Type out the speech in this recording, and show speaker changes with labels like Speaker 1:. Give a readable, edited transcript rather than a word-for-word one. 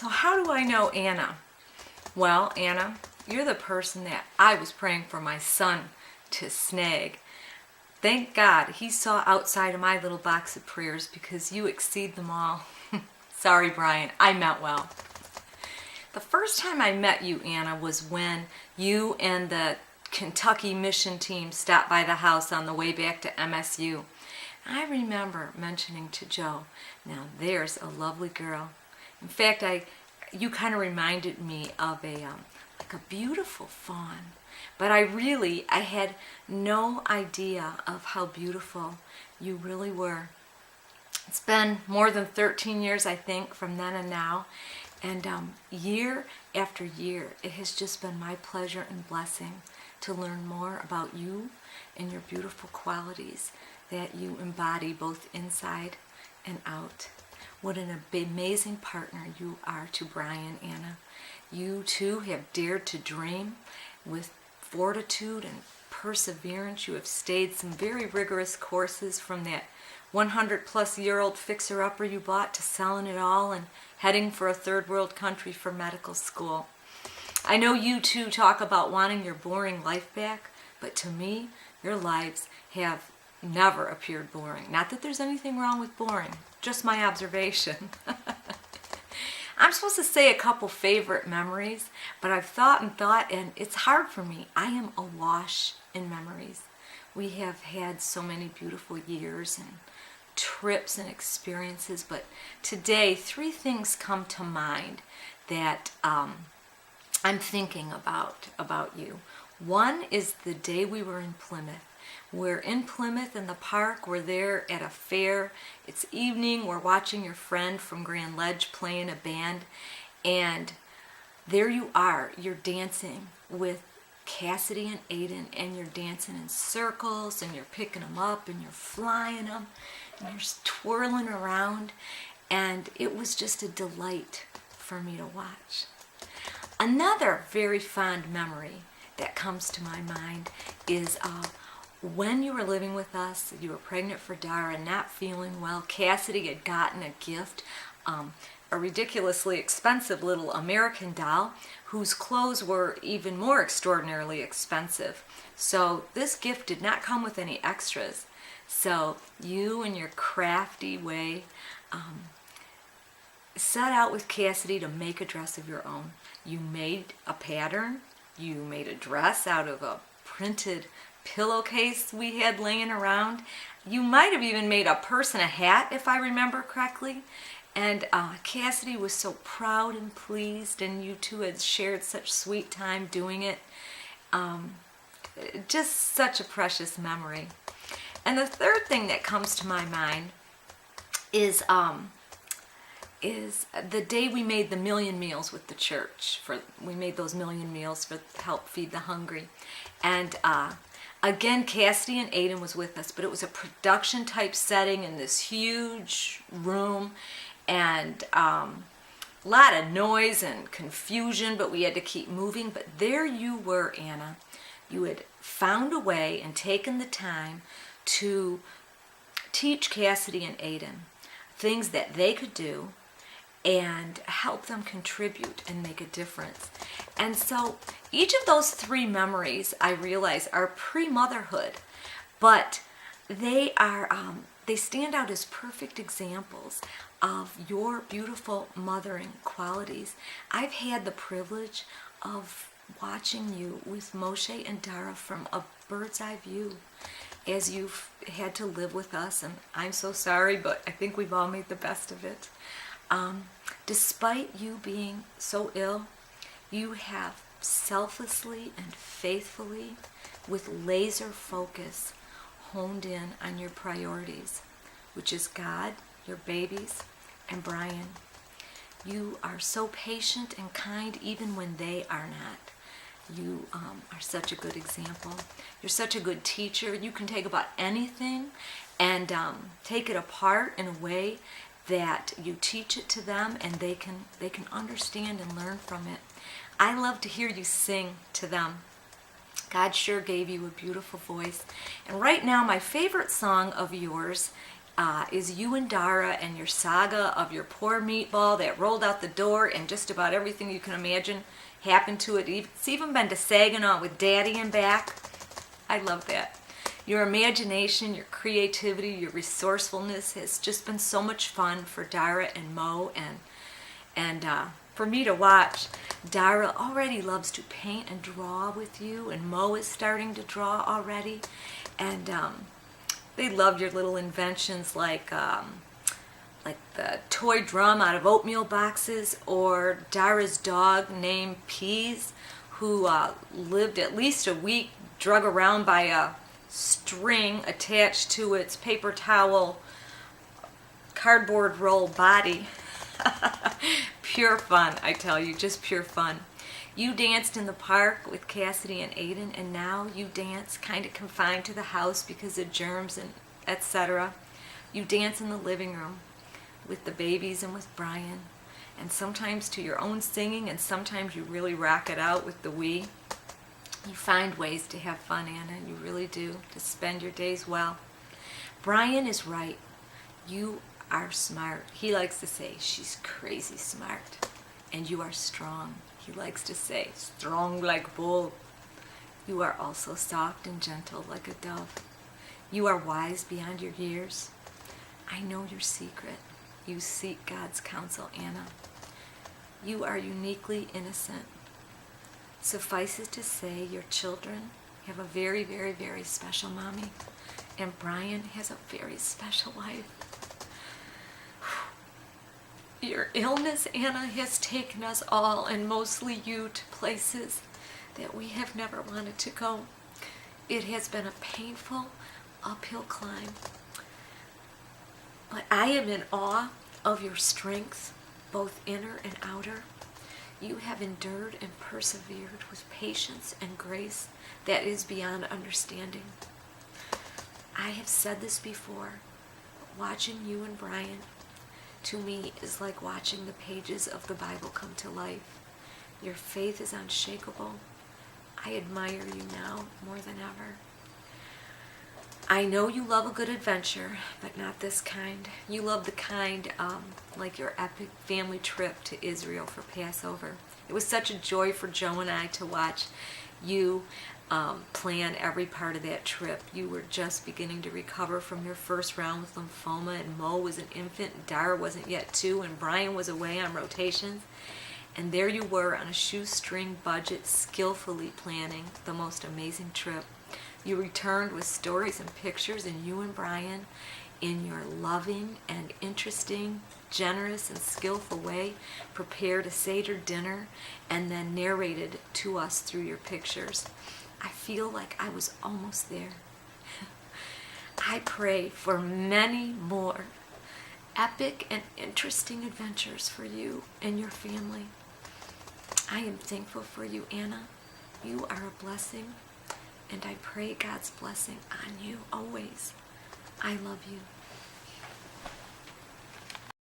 Speaker 1: So how do I know Anna? Well, Anna, you're the person that I was praying for my son to snag. Thank God he saw outside of my little box of prayers because you exceed them all. Sorry, Brian, I meant well. The first time I met you, Anna, was when you and the Kentucky mission team stopped by the house on the way back to MSU. I remember mentioning to Joe, now there's a lovely girl. In fact, you kind of reminded me of like a beautiful fawn. But I had no idea of how beautiful you really were. It's been more than 13 years, I think, from then and now. And year after year, it has just been my pleasure and blessing to learn more about you and your beautiful qualities that you embody both inside and out. What an amazing partner you are to Brian, Anna. You too have dared to dream with fortitude and perseverance. You have stayed some very rigorous courses, from that 100-plus-year-old fixer-upper you bought to selling it all and heading for a third world country for medical school. I know you too talk about wanting your boring life back, but to me, your lives have never appeared boring. Not that there's anything wrong with boring, just my observation. I'm supposed to say a couple favorite memories, but I've thought, and it's hard for me. I am awash in memories. We have had so many beautiful years and trips and experiences, but today 3 things come to mind that I'm thinking about you. One is the day we were in Plymouth. We're in Plymouth in the park. We're there at a fair. It's evening. We're watching your friend from Grand Ledge playing a band. And there you are. You're dancing with Cassidy and Aiden. And you're dancing in circles. And you're picking them up. And you're flying them. And you're twirling around. And it was just a delight for me to watch. Another very fond memory that comes to my mind is when you were living with us. You were pregnant for Dara, not feeling well. Cassidy had gotten a gift, a ridiculously expensive little American doll whose clothes were even more extraordinarily expensive. So this gift did not come with any extras. So you, in your crafty way, set out with Cassidy to make a dress of your own. You made a pattern. You made a dress out of a printed pillowcase we had laying around. You might have even made a purse and a hat, if I remember correctly. And Cassidy was so proud and pleased, and you two had shared such sweet time doing it. Just such a precious memory. And the third thing that comes to my mind is the day we made the million meals with the church. We made those million meals for help feed the hungry. And again, Cassidy and Aiden was with us, but it was a production type setting in this huge room, and a lot of noise and confusion, but we had to keep moving. But there you were, Anna. You had found a way and taken the time to teach Cassidy and Aiden things that they could do and help them contribute and make a difference. And so each of those 3 memories, I realize, are pre-motherhood, but they stand out as perfect examples of your beautiful mothering qualities. I've had the privilege of watching you with Moshe and Dara from a bird's eye view as you've had to live with us, and I'm so sorry, but I think we've all made the best of it. Despite you being so ill, you have selflessly and faithfully, with laser focus, honed in on your priorities, which is God, your babies, and Brian. You are so patient and kind even when they are not. You are such a good example. You're such a good teacher. You can take about anything and take it apart in a way that you teach it to them, and they can understand and learn from it. I love to hear you sing to them. God sure gave you a beautiful voice. And right now, my favorite song of yours is you and Dara and your saga of your poor meatball that rolled out the door and just about everything you can imagine happened to it. It's even been to Saginaw with Daddy and back. I love that. Your imagination, your creativity, your resourcefulness has just been so much fun for Dara and Mo and for me to watch. Dara already loves to paint and draw with you, and Mo is starting to draw already. And they love your little inventions like the toy drum out of oatmeal boxes, or Dara's dog named Peas, who lived at least a week drug around by a string attached to its paper towel cardboard roll body. Pure fun, I tell you, just pure fun. You danced in the park with Cassidy and Aiden, and now you dance kind of confined to the house because of germs and etc. You dance in the living room with the babies and with Brian, and sometimes to your own singing, and sometimes you really rock it out with the we. You find ways to have fun, Anna, you really do, to spend your days well. Brian is right. You are smart. He likes to say, she's crazy smart. And you are strong. He likes to say, strong like bull. You are also soft and gentle like a dove. You are wise beyond your years. I know your secret. You seek God's counsel, Anna. You are uniquely innocent. Suffice it to say, your children have a very, very, very special mommy, and Brian has a very special wife. Your illness, Anna, has taken us all, and mostly you, to places that we have never wanted to go. It has been a painful uphill climb, but I am in awe of your strength, both inner and outer. You have endured and persevered with patience and grace that is beyond understanding. I have said this before, but watching you and Brian, to me, is like watching the pages of the Bible come to life. Your faith is unshakable. I admire you now more than ever. I know you love a good adventure, but not this kind. You love the kind like your epic family trip to Israel for Passover. It was such a joy for Joe and I to watch you plan every part of that trip. You were just beginning to recover from your first round with lymphoma, and Mo was an infant, Dara wasn't yet 2, and Brian was away on rotations. And there you were on a shoestring budget, skillfully planning the most amazing trip. You returned with stories and pictures, and you and Brian, in your loving and interesting, generous and skillful way, prepared a Seder dinner and then narrated to us through your pictures. I feel like I was almost there. I pray for many more epic and interesting adventures for you and your family. I am thankful for you, Anna. You are a blessing, and I pray God's blessing on you always. I love you.